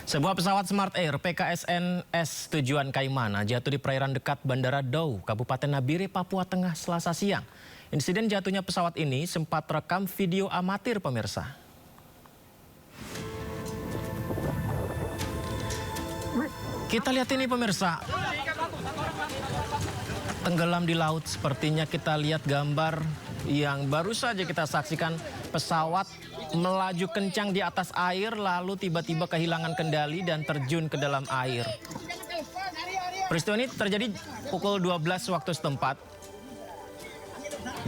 Sebuah pesawat Smart Air PKSNS tujuan Kaimana jatuh di perairan dekat Bandara Dau, Kabupaten Nabire, Papua Tengah, Selasa siang. Insiden jatuhnya pesawat ini sempat terekam video amatir pemirsa. Kita lihat ini pemirsa. Tenggelam di laut, sepertinya kita lihat gambar yang baru saja kita saksikan. Pesawat melaju kencang di atas air, lalu tiba-tiba kehilangan kendali dan terjun ke dalam air. Peristiwa ini terjadi pukul 12 waktu setempat,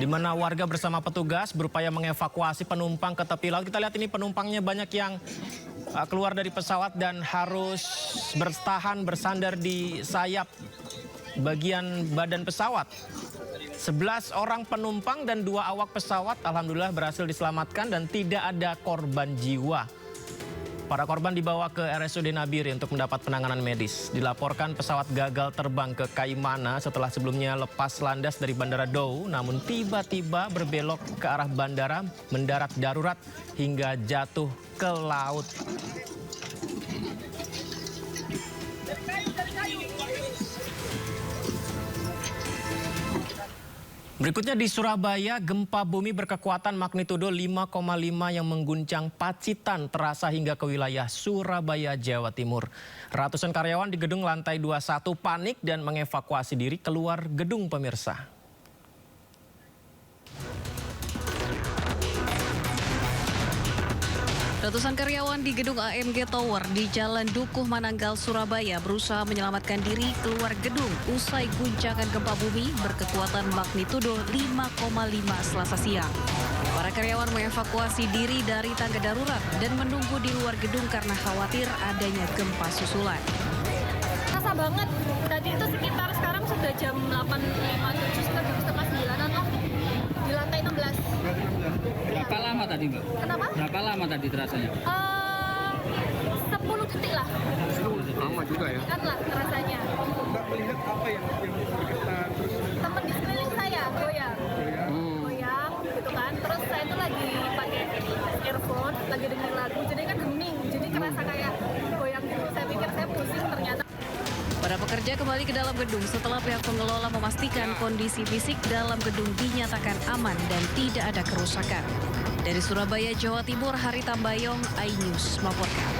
di mana warga bersama petugas berupaya mengevakuasi penumpang ke tepi laut. Kita lihat ini penumpangnya banyak yang keluar dari pesawat dan harus bertahan bersandar di sayap bagian badan pesawat. 11 orang penumpang dan 2 awak pesawat alhamdulillah berhasil diselamatkan dan tidak ada korban jiwa. Para korban dibawa ke RSUD Nabire untuk mendapat penanganan medis. Dilaporkan pesawat gagal terbang ke Kaimana setelah sebelumnya lepas landas dari Bandara Dau, namun tiba-tiba berbelok ke arah bandara, mendarat darurat hingga jatuh ke laut. Berikutnya di Surabaya, gempa bumi berkekuatan magnitudo 5,5 yang mengguncang Pacitan terasa hingga ke wilayah Surabaya, Jawa Timur. Ratusan karyawan di gedung lantai 21 panik dan mengevakuasi diri keluar gedung pemirsa. Ratusan karyawan di gedung AMG Tower di Jalan Dukuh Mananggal, Surabaya berusaha menyelamatkan diri keluar gedung usai guncangan gempa bumi berkekuatan magnitudo 5,5 Selasa siang. Para karyawan mengevakuasi diri dari tangga darurat dan menunggu di luar gedung karena khawatir adanya gempa susulan. Terasa banget, tadi itu sekitar sekarang sudah jam 8.57 setengah 9-an lah, di lantai 16. Berapa lama tadi, Mbak? Kenapa? Berapa lama tadi terasanya? 10 detik lah. Lama juga ya? Kan lah rasanya. Mbak melihat apa yang bergetar? Temen di sekeliling saya goyang. Goyang gitu kan. Terus saya tuh lagi pakai earphone, lagi dengerin lagu. Jadi kan hening, jadi kerasa kayak goyang gitu. Saya pikir saya pusing, ternyata. Para pekerja kembali ke dalam gedung setelah pihak pengelola memastikan kondisi fisik dalam gedung dinyatakan aman dan tidak ada kerusakan. Dari Surabaya, Jawa Timur, Hari Tambayong, iNews melaporkan.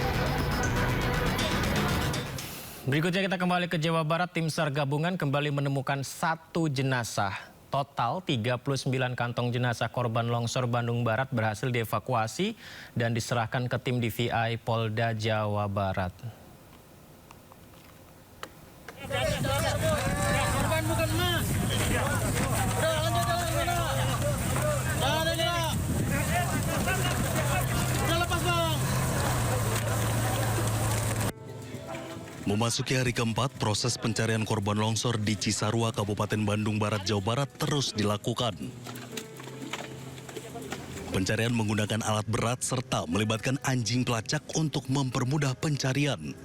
Berikutnya kita kembali ke Jawa Barat. Tim SAR gabungan kembali menemukan 1 jenazah. Total 39 kantong jenazah korban longsor Bandung Barat berhasil dievakuasi dan diserahkan ke tim DVI Polda Jawa Barat. Korban bukan emas. Udah lanjut jalan sana. Jangan ada gerak. Udah lepas bang. Memasuki hari keempat, proses pencarian korban longsor di Cisarua, Kabupaten Bandung Barat, Jawa Barat terus dilakukan. Pencarian menggunakan alat berat serta melibatkan anjing pelacak untuk mempermudah pencarian.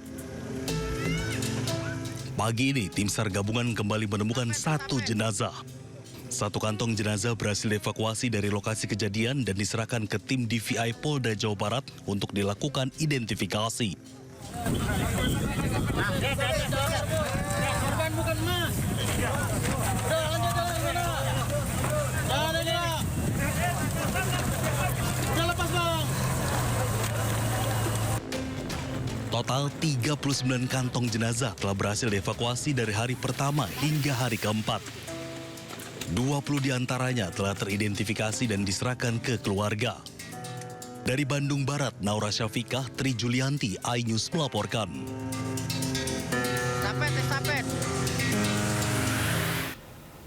Pagi ini, tim SAR gabungan kembali menemukan 1 jenazah. 1 kantong jenazah berhasil dievakuasi dari lokasi kejadian dan diserahkan ke tim DVI Polda Jawa Barat untuk dilakukan identifikasi. Korban bukan emas. Udah lanjut jalan sana. Jangan ada gerak. Udah lepas bang. Total 39 kantong jenazah telah berhasil dievakuasi dari hari pertama hingga hari keempat. 20 diantaranya telah teridentifikasi dan diserahkan ke keluarga. Dari Bandung Barat, Naura Syafikah, Tri Julianti, iNews melaporkan.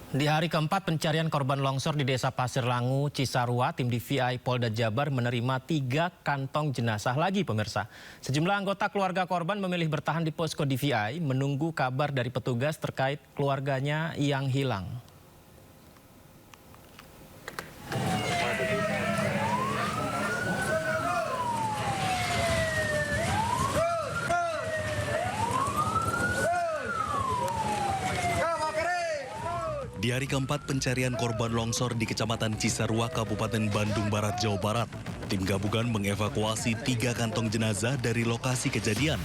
Di hari keempat pencarian korban longsor di Desa Pasir Langu, Cisarua, tim DVI Polda Jabar menerima 3 kantong jenazah lagi pemirsa. Sejumlah anggota keluarga korban memilih bertahan di posko DVI menunggu kabar dari petugas terkait keluarganya yang hilang. Di hari keempat pencarian korban longsor di Kecamatan Cisarua, Kabupaten Bandung Barat, Jawa Barat, tim gabungan mengevakuasi 3 kantong jenazah dari lokasi kejadian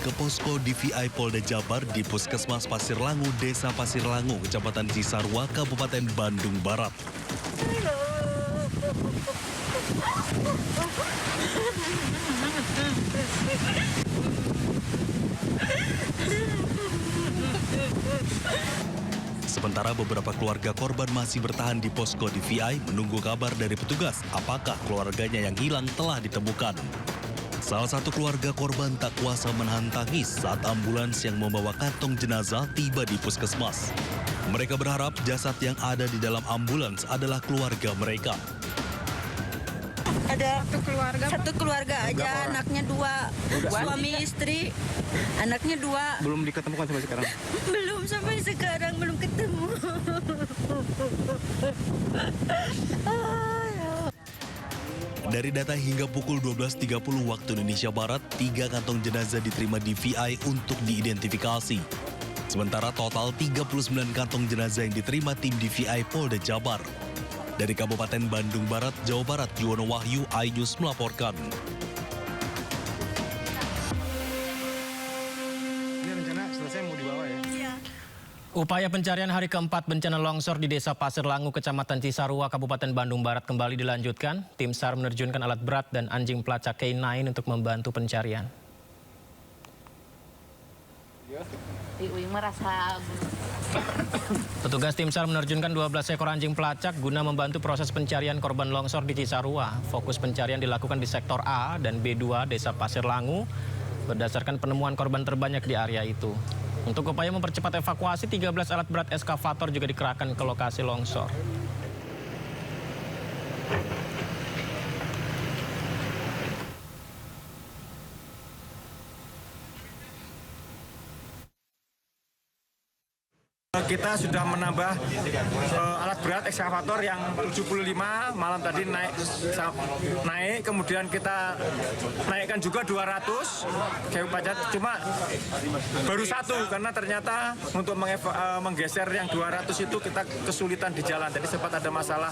ke posko DVI Polda Jabar di Puskesmas Pasir Langu, Desa Pasir Langu, Kecamatan Cisarua, Kabupaten Bandung Barat. Sementara beberapa keluarga korban masih bertahan di posko DVI menunggu kabar dari petugas apakah keluarganya yang hilang telah ditemukan. Salah satu keluarga korban tak kuasa menahan tangis saat ambulans yang membawa kantong jenazah tiba di puskesmas. Mereka berharap jasad yang ada di dalam ambulans adalah keluarga mereka. Ada satu keluarga aja, anaknya 2, suami istri, anaknya 2. Belum diketemukan sampai sekarang. Belum sampai sekarang, belum ketemu. Dari data hingga pukul 12.30 waktu Indonesia Barat, 3 kantong jenazah diterima DVI untuk diidentifikasi. Sementara total 39 kantong jenazah yang diterima tim DVI Polda Jabar. Dari Kabupaten Bandung Barat, Jawa Barat, Yuwono Wahyu, iNews melaporkan. Ini rencana selesai mau dibawa ya? Iya. Upaya pencarian hari keempat bencana longsor di Desa Pasir Langu, Kecamatan Cisarua, Kabupaten Bandung Barat kembali dilanjutkan. Tim SAR menerjunkan alat berat dan anjing pelacak K9 untuk membantu pencarian. Petugas tim SAR menerjunkan 12 ekor anjing pelacak guna membantu proses pencarian korban longsor di Cisarua. Fokus pencarian dilakukan di sektor A dan B2 Desa Pasir Langu berdasarkan penemuan korban terbanyak di area itu. Untuk upaya mempercepat evakuasi, 13 alat berat eskavator juga dikerahkan ke lokasi longsor. Kita sudah menambah alat berat ekskavator yang 75, malam tadi naik, kemudian kita naikkan juga 200 kayu pacat, cuma baru 1 karena ternyata untuk menggeser yang 200 itu kita kesulitan di jalan, jadi sempat ada masalah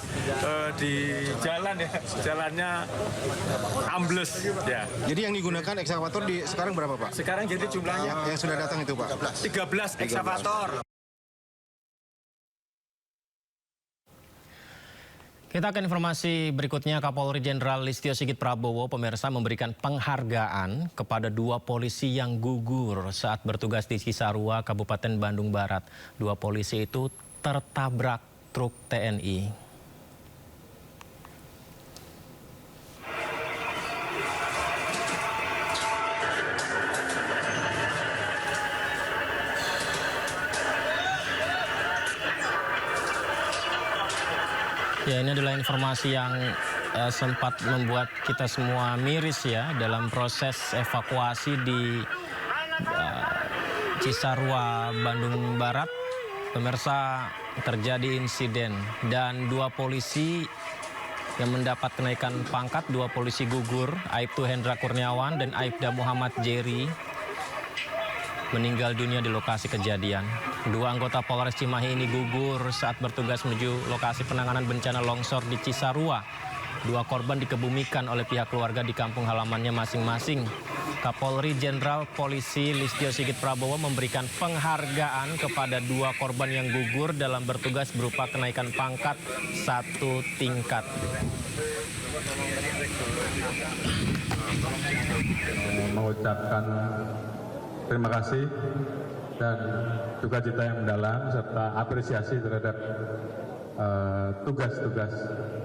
di jalan ya, jalannya ambles ya. Jadi yang digunakan ekskavator sekarang berapa Pak? Sekarang jadi jumlahnya Yang sudah datang itu Pak? 13 ekskavator. Kita akan informasi berikutnya. Kapolri Jenderal Listio Sigit Prabowo pemirsa memberikan penghargaan kepada 2 polisi yang gugur saat bertugas di Cisarua, Kabupaten Bandung Barat. 2 polisi itu tertabrak truk TNI. Ya, ini adalah informasi yang sempat membuat kita semua miris ya dalam proses evakuasi di Cisarua, Bandung Barat. Pemirsa, terjadi insiden dan 2 polisi yang mendapat kenaikan pangkat, 2 polisi gugur, Aibtu Hendra Kurniawan dan Aibda Muhammad Jerry meninggal dunia di lokasi kejadian. 2 anggota Polres Cimahi ini gugur saat bertugas menuju lokasi penanganan bencana longsor di Cisarua. 2 korban dikebumikan oleh pihak keluarga di kampung halamannya masing-masing. Kapolri Jenderal Polisi Listio Sigit Prabowo memberikan penghargaan kepada 2 korban yang gugur dalam bertugas berupa kenaikan pangkat 1 tingkat. Mengucapkan terima kasih dan sukacita yang mendalam serta apresiasi terhadap tugas-tugas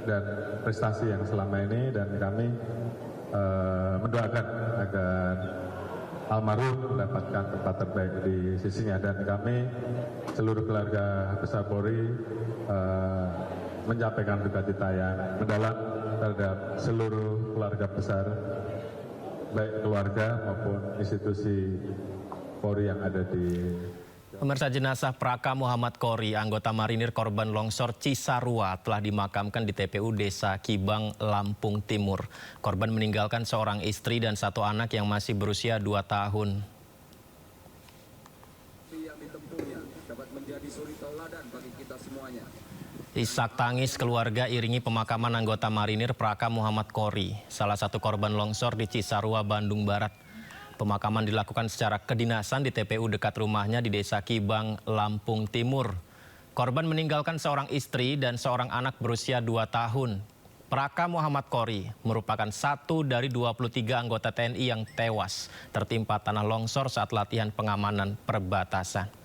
dan prestasi yang selama ini, dan kami mendoakan agar almarhum mendapatkan tempat terbaik di sisinya, dan kami seluruh keluarga besar Polri menyampaikan sukacita yang mendalam terhadap seluruh keluarga besar, baik keluarga maupun institusi Polri yang ada di... Pemirsa, jenazah Praka Muhammad Kori, anggota marinir korban longsor Cisarua, telah dimakamkan di TPU Desa Kibang, Lampung Timur. Korban meninggalkan seorang istri dan 1 anak yang masih berusia 2 tahun. Yang ditempuhnya dapat menjadi suri tauladan bagi kita semuanya. Isak tangis keluarga iringi pemakaman anggota marinir Praka Muhammad Kori, salah satu korban longsor di Cisarua, Bandung Barat. Pemakaman dilakukan secara kedinasan di TPU dekat rumahnya di Desa Kibang, Lampung Timur. Korban meninggalkan seorang istri dan seorang anak berusia 2 tahun. Praka Muhammad Kori merupakan satu dari 23 anggota TNI yang tewas tertimpa tanah longsor saat latihan pengamanan perbatasan.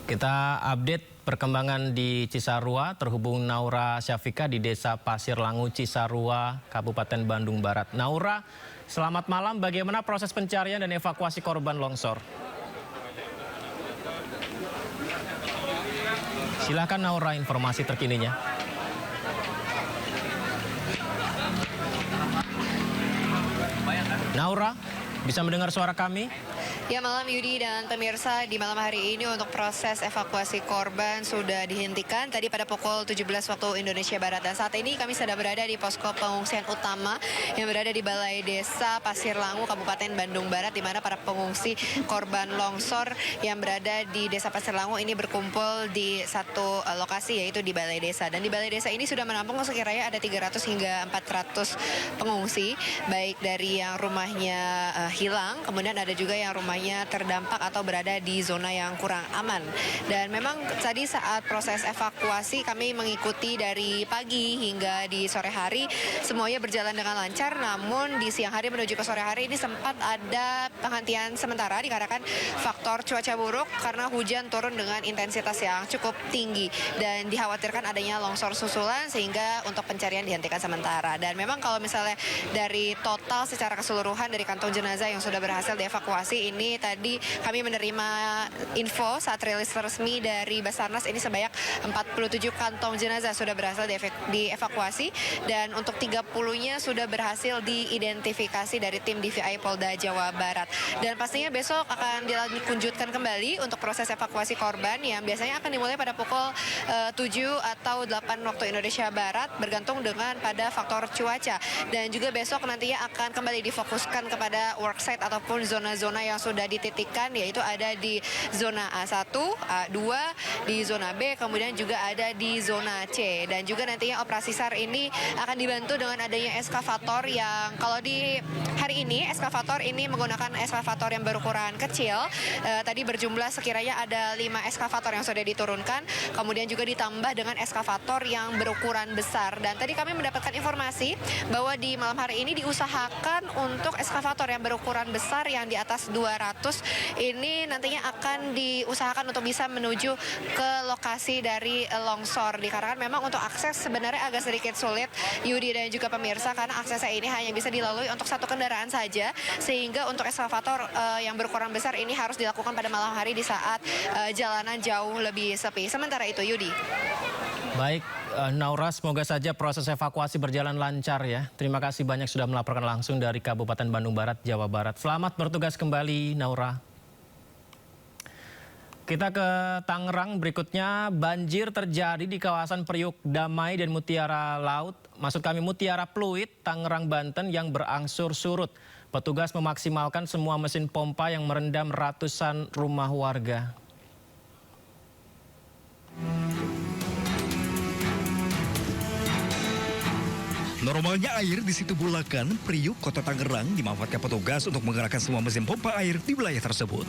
Kita update perkembangan di Cisarua, terhubung Naura Syafika di Desa Pasir Langu, Cisarua, Kabupaten Bandung Barat. Naura, selamat malam. Bagaimana proses pencarian dan evakuasi korban longsor? Silakan Naura, informasi terkininya. Naura, bisa mendengar suara kami? Ya, malam Yudi dan pemirsa, di malam hari ini untuk proses evakuasi korban sudah dihentikan tadi pada pukul 17 waktu Indonesia Barat. Dan saat ini kami sedang berada di posko pengungsian utama yang berada di Balai Desa Pasir Langu, Kabupaten Bandung Barat, di mana para pengungsi korban longsor yang berada di Desa Pasir Langu ini berkumpul di satu lokasi, yaitu di Balai Desa. Dan di Balai Desa ini sudah menampung sekiranya ada 300 hingga 400 pengungsi, baik dari yang rumahnya hilang, kemudian ada juga yang rumahnya terdampak atau berada di zona yang kurang aman. Dan memang tadi saat proses evakuasi kami mengikuti dari pagi hingga di sore hari, semuanya berjalan dengan lancar. Namun di siang hari menuju ke sore hari ini sempat ada penghentian sementara dikarenakan faktor cuaca buruk karena hujan turun dengan intensitas yang cukup tinggi dan dikhawatirkan adanya longsor susulan, sehingga untuk pencarian dihentikan sementara. Dan memang kalau misalnya dari total secara keseluruhan dari kantong jenazah yang sudah berhasil dievakuasi ini, tadi kami menerima info saat rilis resmi dari Basarnas ini sebanyak 47 kantong jenazah sudah berhasil dievakuasi, dan untuk 30-nya sudah berhasil diidentifikasi dari tim DVI Polda Jawa Barat. Dan pastinya besok akan dilanjutkan kembali untuk proses evakuasi korban yang biasanya akan dimulai pada pukul 7 atau 8 waktu Indonesia Barat, bergantung dengan pada faktor cuaca. Dan juga besok nantinya akan kembali difokuskan kepada worksite ataupun zona-zona yang sudah dititikkan, yaitu ada di zona A1, A2, di zona B, kemudian juga ada di zona C. Dan juga nantinya operasi SAR ini akan dibantu dengan adanya eskavator yang kalau di hari ini eskavator ini menggunakan eskavator yang berukuran kecil. Tadi berjumlah sekiranya ada 5 eskavator yang sudah diturunkan, kemudian juga ditambah dengan eskavator yang berukuran besar. Dan tadi kami mendapatkan informasi bahwa di malam hari ini diusahakan untuk eskavator yang berukuran besar yang di atas 200 ini nantinya akan diusahakan untuk bisa menuju ke lokasi dari longsor, dikarenakan memang untuk akses sebenarnya agak sedikit sulit, Yudi dan juga pemirsa, karena aksesnya ini hanya bisa dilalui untuk satu kendaraan saja, sehingga untuk eskavator yang berukuran besar ini harus dilakukan pada malam hari di saat jalanan jauh lebih sepi. Sementara itu, Yudi. Baik, Naura, semoga saja proses evakuasi berjalan lancar ya. Terima kasih banyak sudah melaporkan langsung dari Kabupaten Bandung Barat, Jawa Barat. Selamat bertugas kembali, Naura. Kita ke Tangerang berikutnya. Banjir terjadi di kawasan Priuk Damai dan Mutiara Laut, maksud kami Mutiara Pluit, Tangerang, Banten yang berangsur surut. Petugas memaksimalkan semua mesin pompa yang merendam ratusan rumah warga. Normalnya air di situ Bulakan, Priuk, Kota Tangerang dimanfaatkan petugas untuk menggerakkan semua mesin pompa air di wilayah tersebut.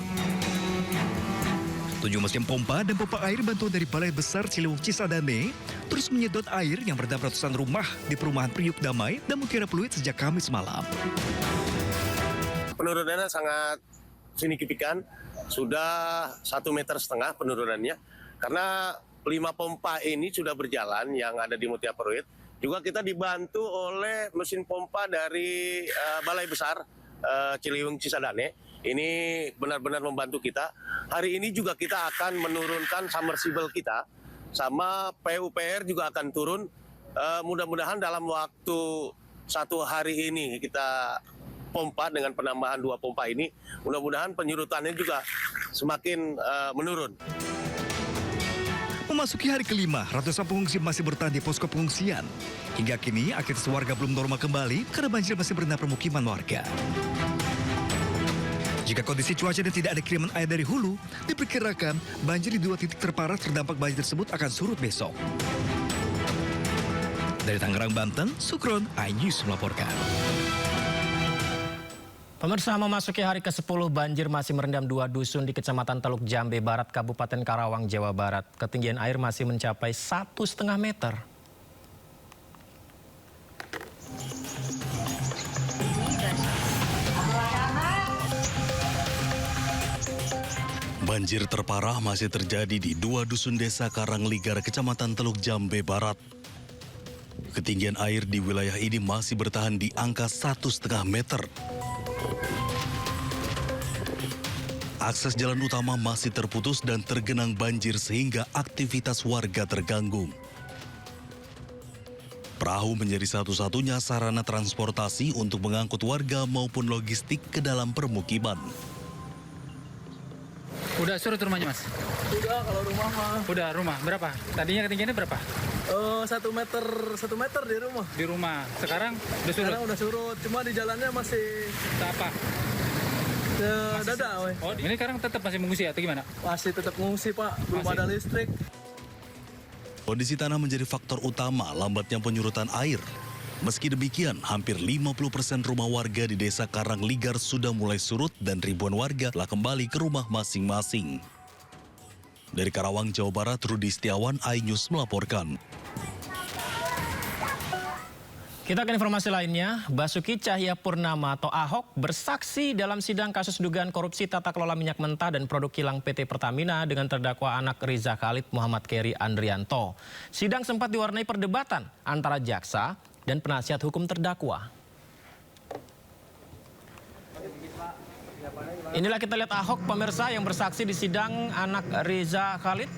7 mesin pompa dan pompa air bantuan dari Balai Besar Ciliwung Cisadane terus menyedot air yang merendam ratusan rumah di perumahan Priuk Damai dan Mutiara Pluit sejak Kamis malam. Penurunannya sangat signifikan, sudah 1,5 meter penurunannya, karena 5 pompa ini sudah berjalan yang ada di Mutiara Pluit. Juga kita dibantu oleh mesin pompa dari Balai Besar Ciliwung Cisadane. Ini benar-benar membantu kita. Hari ini juga kita akan menurunkan submersible kita, sama PUPR juga akan turun. Mudah-mudahan dalam waktu 1 hari ini kita pompa dengan penambahan 2 pompa ini, mudah-mudahan penyurutannya juga semakin menurun. Memasuki hari kelima, ratusan pengungsi masih bertahan di posko pengungsian. Hingga kini, aktivitas warga belum normal kembali karena banjir masih merendam permukiman warga. Jika kondisi cuaca dan tidak ada kiriman air dari hulu, diperkirakan banjir di 2 titik terparah terdampak banjir tersebut akan surut besok. Dari Tangerang, Banten, Sukron, iNews melaporkan. Pemirsa, memasuki hari ke-10, banjir masih merendam 2 dusun di Kecamatan Teluk Jambe Barat, Kabupaten Karawang, Jawa Barat. Ketinggian air masih mencapai 1,5 meter. Banjir terparah masih terjadi di 2 dusun desa Karangligar, Kecamatan Teluk Jambe Barat. Ketinggian air di wilayah ini masih bertahan di angka 1,5 meter. Akses jalan utama masih terputus dan tergenang banjir sehingga aktivitas warga terganggu. Perahu menjadi satu-satunya sarana transportasi untuk mengangkut warga maupun logistik ke dalam permukiman. Udah surut rumahnya, Mas? Udah, kalau rumah mah. Udah, rumah. Berapa? Tadinya ketinggiannya berapa? 1 meter di rumah. Di rumah. Sekarang udah surut? Sekarang udah surut, cuma di jalannya masih... Apa? Dada, weh. Oh, ini sekarang tetap masih mengungsi atau gimana? Masih tetap mengungsi, Pak. Belum ada listrik. Kondisi tanah menjadi faktor utama lambatnya penyurutan air. Meski demikian, hampir 50% rumah warga di desa Karangligar sudah mulai surut dan ribuan warga telah kembali ke rumah masing-masing. Dari Karawang, Jawa Barat, Rudi Setiawan, iNews melaporkan. Kita ke informasi lainnya, Basuki Cahayapurnama atau Ahok bersaksi dalam sidang kasus dugaan korupsi tata kelola minyak mentah dan produk kilang PT Pertamina dengan terdakwa anak Riza Khalid Muhammad Keri Andrianto. Sidang sempat diwarnai perdebatan antara jaksa dan penasihat hukum terdakwa. Inilah kita lihat Ahok, pemirsa, yang bersaksi di sidang anak Riza Khalid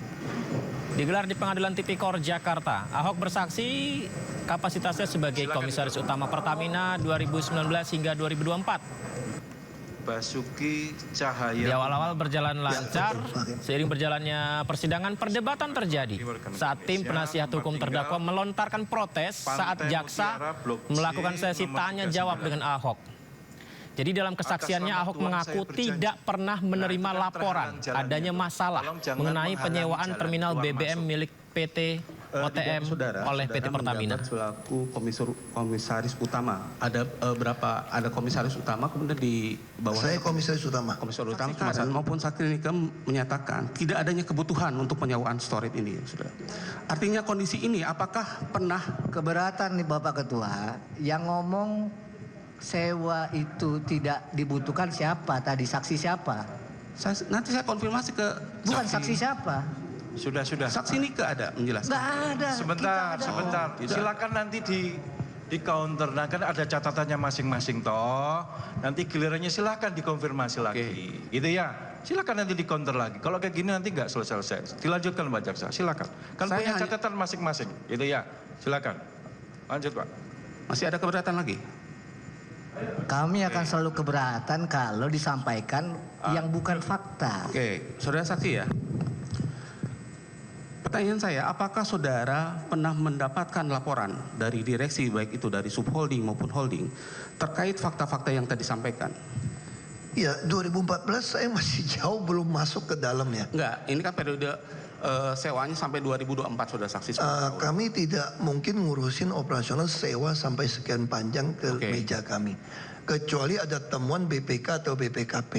digelar di Pengadilan Tipikor Jakarta. Ahok bersaksi kapasitasnya sebagai Komisaris Utama Pertamina 2019 hingga 2024. Basuki Cahaya. Di awal-awal berjalan lancar, seiring berjalannya persidangan, perdebatan terjadi saat tim penasihat hukum terdakwa melontarkan protes saat jaksa melakukan sesi tanya jawab dengan Ahok. Jadi dalam kesaksiannya Ahok mengaku tidak pernah menerima laporan adanya masalah mengenai penyewaan terminal BBM milik PT OTM oleh PT Pertamina. Selaku komisaris utama, ada berapa? Ada komisaris utama, kemudian di bawah saya komisaris utama. Komisaris utama maupun Saktinika menyatakan tidak adanya kebutuhan untuk penyewaan storage ini, sudah. Artinya kondisi ini apakah pernah Keberatan nih Bapak Ketua, yang ngomong sewa itu tidak dibutuhkan siapa tadi? Saksi siapa? Nanti saya konfirmasi ke bukan saksi siapa? Sudah. Saksi Nika ada menjelaskan. Nggak ada. Sebentar. Silakan nanti di counter. Nah, kan ada catatannya masing-masing toh. Nanti gilirannya silakan dikonfirmasi lagi. Gitu ya. Silakan nanti di counter lagi. Kalau kayak gini nanti nggak selesai. Dilanjutkan Pak Jaksa. Silakan. Kan saya punya catatan masing-masing. Gitu ya. Silakan. Lanjut Pak. Masih ada keberatan lagi? Kami akan selalu keberatan kalau disampaikan yang bukan fakta. Oke, saudara saksi ya. Pertanyaan saya, apakah saudara pernah mendapatkan laporan dari direksi, baik itu dari subholding maupun holding, terkait fakta-fakta yang tadi disampaikan? Ya, 2014 saya masih jauh belum masuk ke dalamnya. Enggak, ini kan periode sewanya sampai 2024 saudara saksi. Kami tidak mungkin ngurusin operasional sewa sampai sekian panjang ke meja kami. Kecuali ada temuan BPK atau BPKP.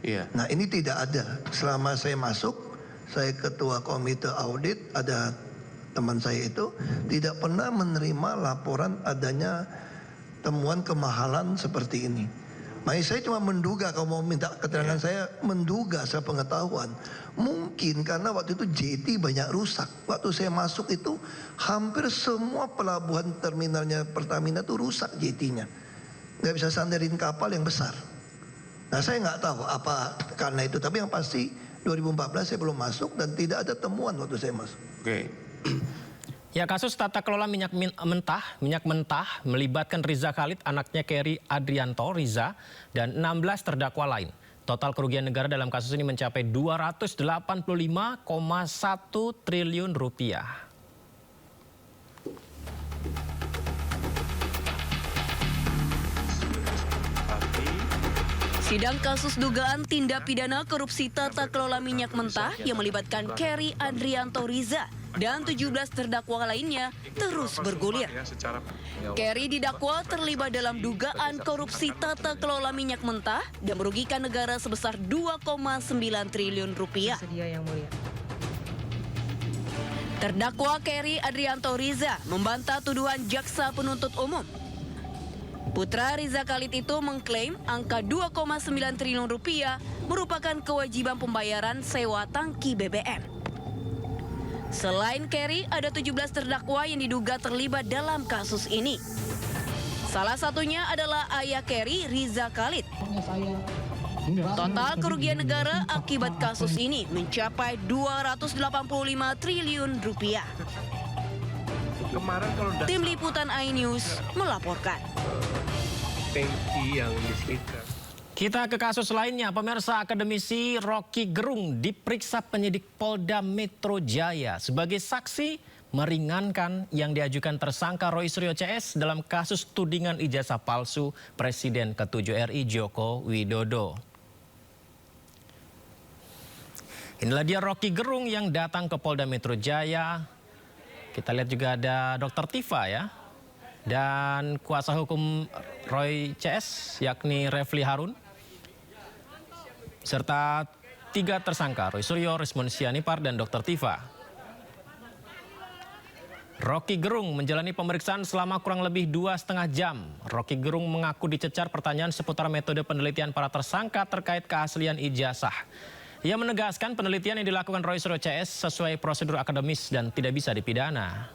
Iya. Nah ini tidak ada. Selama saya masuk, saya ketua komite audit, ada teman saya itu, tidak pernah menerima laporan adanya temuan kemahalan seperti ini. Makanya saya cuma menduga, kalau mau minta keterangan saya, menduga saya pengetahuan. Mungkin karena waktu itu JT banyak rusak. Waktu saya masuk itu hampir semua pelabuhan terminalnya Pertamina itu rusak JT-nya. Nggak bisa sandarin kapal yang besar. Nah saya nggak tahu apa karena itu. Tapi yang pasti 2014 saya belum masuk dan tidak ada temuan waktu saya masuk. Oke. Ya, kasus tata kelola minyak mentah melibatkan Riza Khalid, anaknya Keri Andrianto Riza, dan 16 terdakwa lain. Total kerugian negara dalam kasus ini mencapai 285,1 triliun rupiah. Sidang kasus dugaan tindak pidana korupsi tata kelola minyak mentah yang melibatkan Kerry Adrianto Riza dan 17 terdakwa lainnya terus bergulir. Kerry didakwa terlibat dalam dugaan korupsi tata kelola minyak mentah dan merugikan negara sebesar 2,9 triliun rupiah. Terdakwa Kerry Adrianto Riza membantah tuduhan jaksa penuntut umum. Putra Riza Khalid itu mengklaim angka 2,9 triliun rupiah merupakan kewajiban pembayaran sewa tangki BBM. Selain Kerry, ada 17 terdakwa yang diduga terlibat dalam kasus ini. Salah satunya adalah ayah Kerry, Riza Khalid. Total kerugian negara akibat kasus ini mencapai 285 triliun rupiah. Tim Liputan iNews melaporkan. Kita ke kasus lainnya, pemirsa. Akademisi Rocky Gerung diperiksa penyidik Polda Metro Jaya sebagai saksi meringankan yang diajukan tersangka Roy Suryo CS dalam kasus tudingan ijazah palsu Presiden ke-7 RI Joko Widodo. Inilah dia Rocky Gerung yang datang ke Polda Metro Jaya. Kita lihat juga ada Dr. Tifa ya. Dan kuasa hukum Roy CS yakni Refli Harun. Serta 3 tersangka Roy Suryo, Rismon Sianipar, dan Dr. Tifa. Rocky Gerung menjalani pemeriksaan selama kurang lebih 2,5 jam. Rocky Gerung mengaku dicecar pertanyaan seputar metode penelitian para tersangka terkait keaslian ijazah. Ia menegaskan penelitian yang dilakukan Roy Suryo CS sesuai prosedur akademis dan tidak bisa dipidana.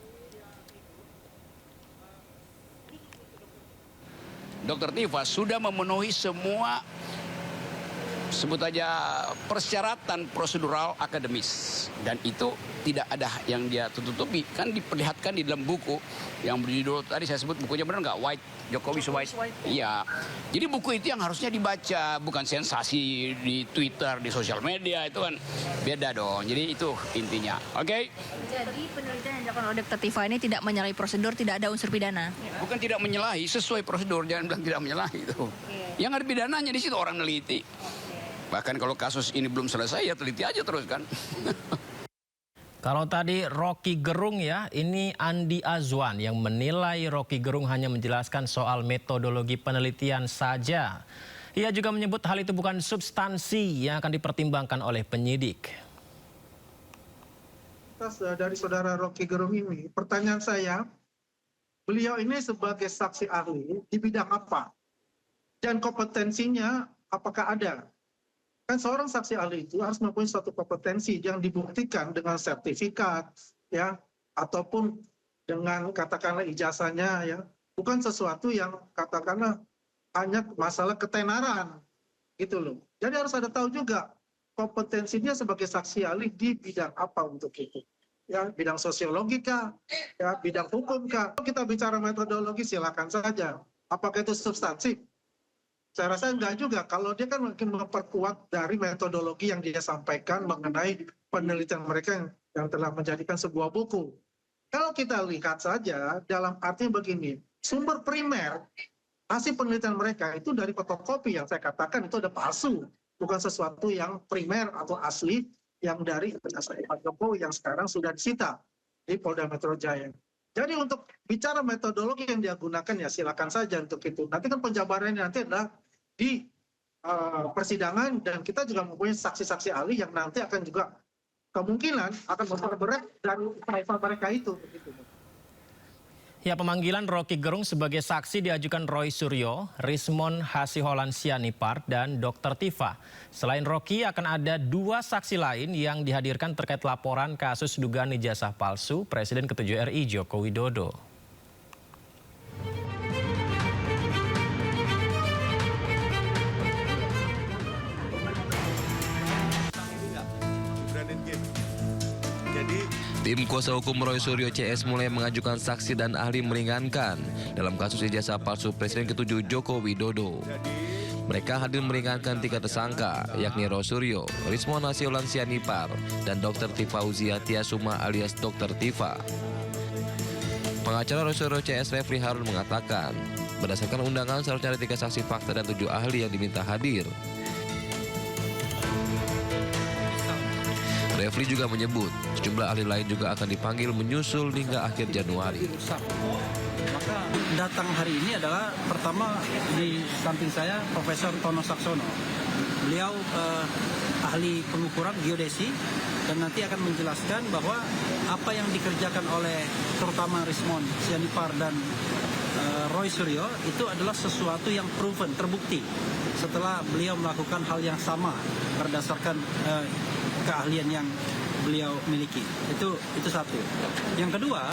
Dr. Tifa sudah memenuhi semua sebut aja persyaratan prosedural akademis, dan itu tidak ada yang dia tutupi. Kan diperlihatkan di dalam buku yang berjudul tadi saya sebut, bukunya benar nggak, White, Jokowi White. Iya, jadi buku itu yang harusnya dibaca, bukan sensasi di Twitter, di sosial media, itu kan beda dong. Jadi itu intinya, oke? Jadi penelitian yang dilakukan oleh Dr. Tifa ini tidak menyalahi prosedur, tidak ada unsur pidana? Bukan tidak menyalahi, sesuai prosedur, jangan bilang tidak menyalahi itu. Yang ada pidananya di situ orang neliti. Bahkan kalau kasus ini belum selesai ya teliti aja terus kan. Kalau tadi Rocky Gerung ya, ini Andi Azwan yang menilai Rocky Gerung hanya menjelaskan soal metodologi penelitian saja. Ia juga menyebut hal itu bukan substansi yang akan dipertimbangkan oleh penyidik. Dari saudara Rocky Gerung ini, pertanyaan saya, beliau ini sebagai saksi ahli di bidang apa? Dan kompetensinya apakah ada? Kan seorang saksi ahli itu harus mempunyai suatu kompetensi yang dibuktikan dengan sertifikat, ya, ataupun dengan katakanlah ijazahnya, ya, bukan sesuatu yang katakanlah hanya masalah ketenaran, gitu loh. Jadi harus ada tahu juga kompetensinya sebagai saksi ahli di bidang apa untuk itu, ya, bidang sosiologi kah, ya, bidang hukum kah. Kalau kita bicara metodologi silakan saja. Apakah itu substansif? Saya rasa enggak juga, kalau dia kan mungkin memperkuat dari metodologi yang dia sampaikan mengenai penelitian mereka yang telah menjadikan sebuah buku. Kalau kita lihat saja, dalam artinya begini, sumber primer, hasil penelitian mereka itu dari fotokopi yang saya katakan itu ada palsu. Bukan sesuatu yang primer atau asli yang dari ijazah Pak Jokowi yang sekarang sudah disita di Polda Metro Jaya. Jadi untuk bicara metodologi yang dia gunakan ya silakan saja untuk itu. Nanti kan penjabarannya nanti adalah di persidangan, dan kita juga mempunyai saksi-saksi ahli yang nanti akan juga kemungkinan akan memperberat dari upaya mereka itu. Begitu. Ya, pemanggilan Rocky Gerung sebagai saksi diajukan Roy Suryo, Rismon Hasiholan Sianipar, dan Dr. Tifa. Selain Rocky, akan ada 2 saksi lain yang dihadirkan terkait laporan kasus dugaan ijazah palsu Presiden ke-7 RI Joko Widodo. Tim kuasa hukum Roy Suryo CS mulai mengajukan saksi dan ahli meringankan dalam kasus ijazah palsu Presiden ke-7 Joko Widodo. Mereka hadir meringankan 3 tersangka, yakni Rosuryo, Rismon Hasiolan Sianipar, dan Dr. Tifa Uzia Tiasuma alias Dr. Tifa. Pengacara Rosuryo CS Refli Harun mengatakan, berdasarkan undangan seharusnya ada 3 saksi fakta dan 7 ahli yang diminta hadir. Refli juga menyebut, sejumlah ahli lain juga akan dipanggil menyusul hingga akhir Januari. Maka datang hari ini adalah pertama di samping saya Profesor Tono Saksono. Beliau ahli pengukuran geodesi dan nanti akan menjelaskan bahwa apa yang dikerjakan oleh terutama Rismon Sianipar dan Roy Suryo itu adalah sesuatu yang proven, terbukti setelah beliau melakukan hal yang sama berdasarkan keahlian yang beliau miliki. Itu satu. Yang kedua,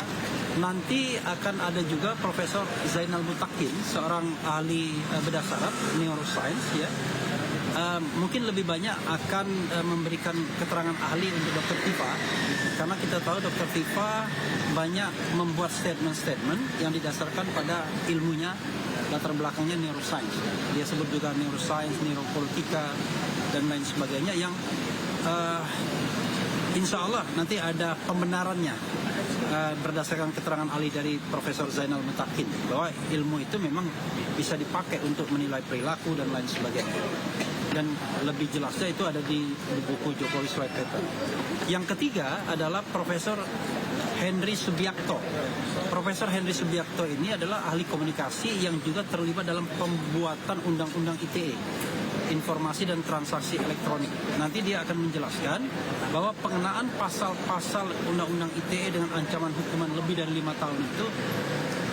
nanti akan ada juga Profesor Zainal Mutakin, seorang ahli bedah saraf neuroscience ya. Mungkin lebih banyak akan memberikan keterangan ahli untuk Dr. Tifa, karena kita tahu Dr. Tifa banyak membuat statement-statement yang didasarkan pada ilmunya, latar belakangnya neuroscience. Dia sebut juga neuroscience, neuropolitika, dan lain sebagainya yang insya Allah nanti ada pembenarannya berdasarkan keterangan ahli dari Profesor Zainal Mutakin bahwa ilmu itu memang bisa dipakai untuk menilai perilaku dan lain sebagainya. Dan lebih jelasnya itu ada di buku Jokowi White Paper. Yang ketiga adalah Profesor Henry Subiakto. Profesor Henry Subiakto ini adalah ahli komunikasi yang juga terlibat dalam pembuatan undang-undang ITE, informasi dan transaksi elektronik. Nanti dia akan menjelaskan bahwa pengenaan pasal-pasal undang-undang ITE dengan ancaman hukuman lebih dari 5 tahun itu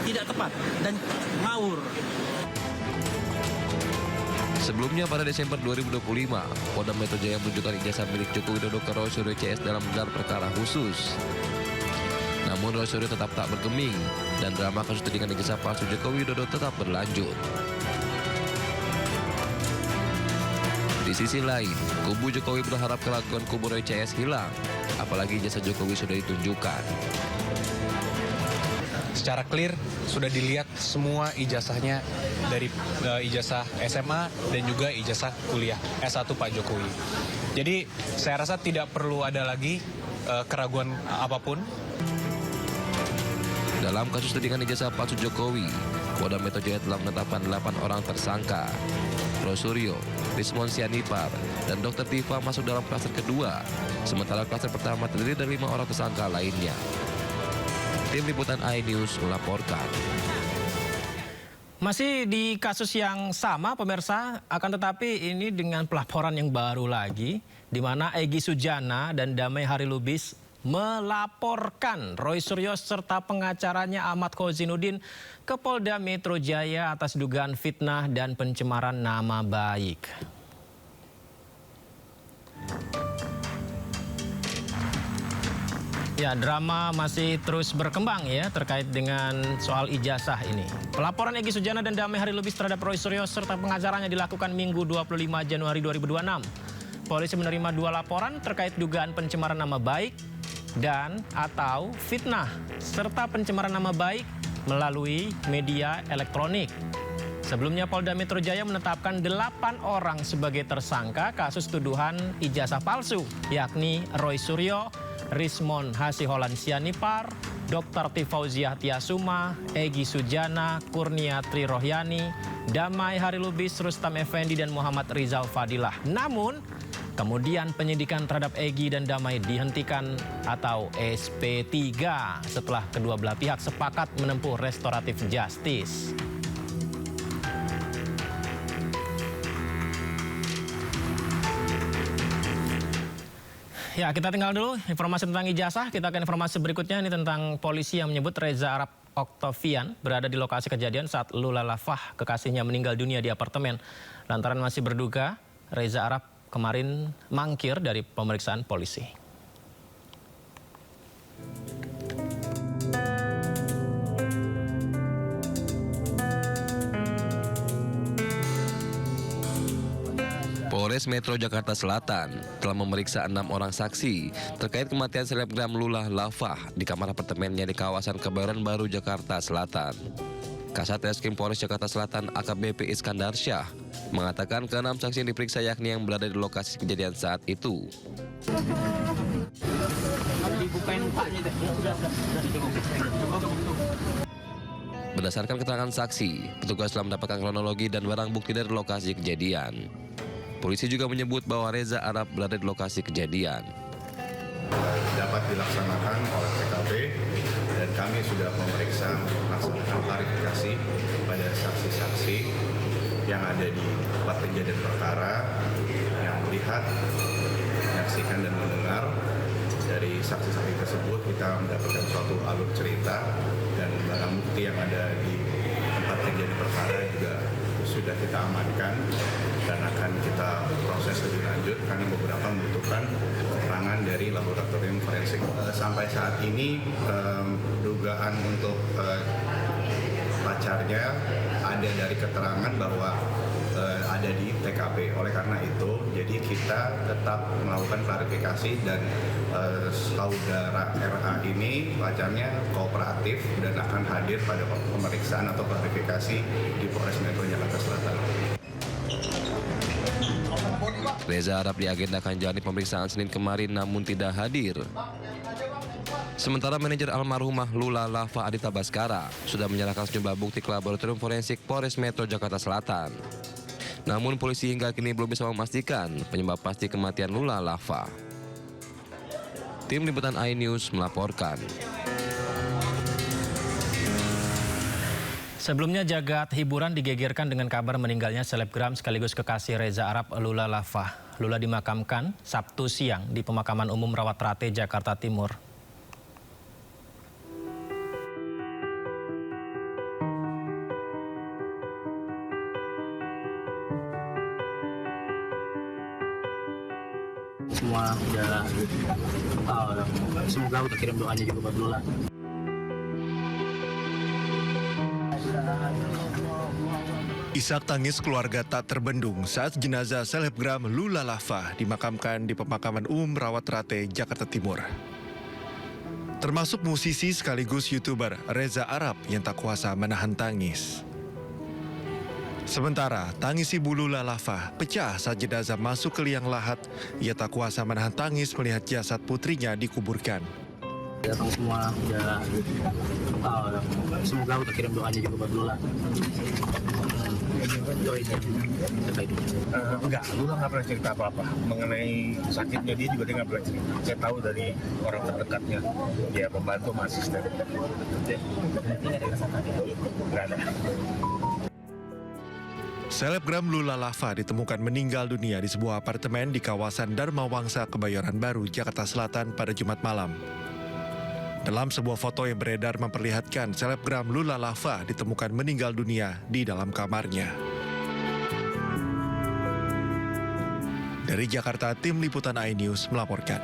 tidak tepat dan ngawur. Sebelumnya pada Desember 2025, Polda Metro Jaya menunjukkan ijazah milik Joko Widodo ke Roy Suryo CS dalam gelar perkara khusus. Namun Roy Suryo tetap tak bergeming dan drama kasus tudingan ijazah palsu Joko Widodo tetap berlanjut. Di sisi lain, kubu Jokowi berharap kelakuan kubu Roy CS hilang, apalagi ijazah Jokowi sudah ditunjukkan. Secara clear sudah dilihat semua ijazahnya dari ijazah SMA dan juga ijazah kuliah S1 Pak Jokowi. Jadi saya rasa tidak perlu ada lagi keraguan apapun. Dalam kasus tudingan ijazah palsu Jokowi, Polda Metro Jaya telah menetapkan 8 orang tersangka. Rosuryo, Rismon Sianipar, dan Dr. Tifa masuk dalam klaster kedua, sementara klaster pertama terdiri dari 5 orang tersangka lainnya. Tim Liputan iNews melaporkan. Masih di kasus yang sama pemirsa, akan tetapi ini dengan pelaporan yang baru lagi, di mana Egy Sujana dan Damai Harilubis melaporkan Roy Suryo serta pengacaranya Ahmad Kozinuddin ke Polda Metro Jaya atas dugaan fitnah dan pencemaran nama baik. Ya, drama masih terus berkembang ya terkait dengan soal ijazah ini. Pelaporan Egy Sujana dan Damai Harilubis terhadap Roy Suryo serta pengacaranya dilakukan Minggu 25 Januari 2026. Polisi menerima 2 laporan terkait dugaan pencemaran nama baik dan atau fitnah serta pencemaran nama baik melalui media elektronik. Sebelumnya Polda Metro Jaya menetapkan 8 orang sebagai tersangka kasus tuduhan ijazah palsu, yakni Roy Suryo, Rismon Hasiolan Sianipar, Dr. Tifa Uzia Tiasuma, Egy Sujana, Kurnia Tri Rohyani, Damai Harilubis, Rustam Effendi, dan Muhammad Rizal Fadilah. Namun, kemudian penyidikan terhadap Egy dan Damai dihentikan atau SP3 setelah kedua belah pihak sepakat menempuh restoratif justice. Ya, kita tinggal dulu informasi tentang ijazah. Kita akan informasi berikutnya ini tentang polisi yang menyebut Reza Arab Oktavian berada di lokasi kejadian saat Lula Lafah, kekasihnya, meninggal dunia di apartemen. Lantaran masih berduga Reza Arab kemarin mangkir dari pemeriksaan polisi. Polres Metro Jakarta Selatan telah memeriksa 6 orang saksi terkait kematian selebgram Lula Lafah di kamar apartemennya di kawasan Kebayoran Baru, Jakarta Selatan. Kasat Reskrim Polres Jakarta Selatan AKBP Iskandar Syah mengatakan ke-6 saksi yang diperiksa yakni yang berada di lokasi kejadian saat itu. Berdasarkan keterangan saksi, petugas telah mendapatkan kronologi dan barang bukti dari lokasi kejadian. Polisi juga menyebut bahwa Reza Arab berada di lokasi kejadian. Dapat dilaksanakan oleh TKP dan kami sudah memeriksa melaksanakan klarifikasi pada saksi-saksi yang ada di tempat kejadian perkara yang melihat, menyaksikan dan mendengar. Dari saksi-saksi tersebut kita mendapatkan suatu alur cerita dan barang bukti yang ada di tempat kejadian perkara juga sudah kita amankan dan akan kita proses lebih lanjut karena beberapa membutuhkan keterangan dari laboratorium forensik. Sampai saat ini dugaan untuk pacarnya ada dari keterangan bahwa ada di TKP. Oleh karena itu, jadi kita tetap melakukan klarifikasi dan saudara RA ini pacarnya kooperatif dan akan hadir pada pemeriksaan atau klarifikasi di Polres Metro Jakarta Selatan. Reza Arab diagendakan jalani pemeriksaan Senin kemarin namun tidak hadir. Sementara manajer almarhumah Lula Lava Adita Baskara sudah menyerahkan sejumlah bukti ke laboratorium forensik Polres Metro Jakarta Selatan. Namun polisi hingga kini belum bisa memastikan penyebab pasti kematian Lula Lava. Tim Liputan iNews melaporkan. Sebelumnya jagat hiburan digegerkan dengan kabar meninggalnya selebgram sekaligus kekasih Reza Arab Lula Lava. Lula dimakamkan Sabtu siang di Pemakaman Umum Rawatrate, Jakarta Timur. Semua udah semoga kita kirim doanya juga buat Lula. Isak tangis keluarga tak terbendung saat jenazah selebgram Lula Lava dimakamkan di Pemakaman Umum Rawatrate, Jakarta Timur. Termasuk musisi sekaligus YouTuber Reza Arab yang tak kuasa menahan tangis. Sementara tangis ibu Lula Lava pecah saat jenazah masuk ke liang lahat. Ia tak kuasa menahan tangis melihat jasad putrinya dikuburkan. Datang semua udah semoga kita kirim doanya juga buat Lula. Enggak, Lula nggak pernah cerita apa-apa mengenai sakitnya. Dia juga nggak pernah cerita. Saya tahu dari orang terdekatnya, dia pembantu asisten. Nggak ada. Selebgram Lula Lava ditemukan meninggal dunia di sebuah apartemen di kawasan Dharma Wangsa, Kebayoran Baru, Jakarta Selatan pada Jumat malam. Dalam sebuah foto yang beredar memperlihatkan selebgram Lula Lava ditemukan meninggal dunia di dalam kamarnya. Dari Jakarta, tim Liputan iNews melaporkan.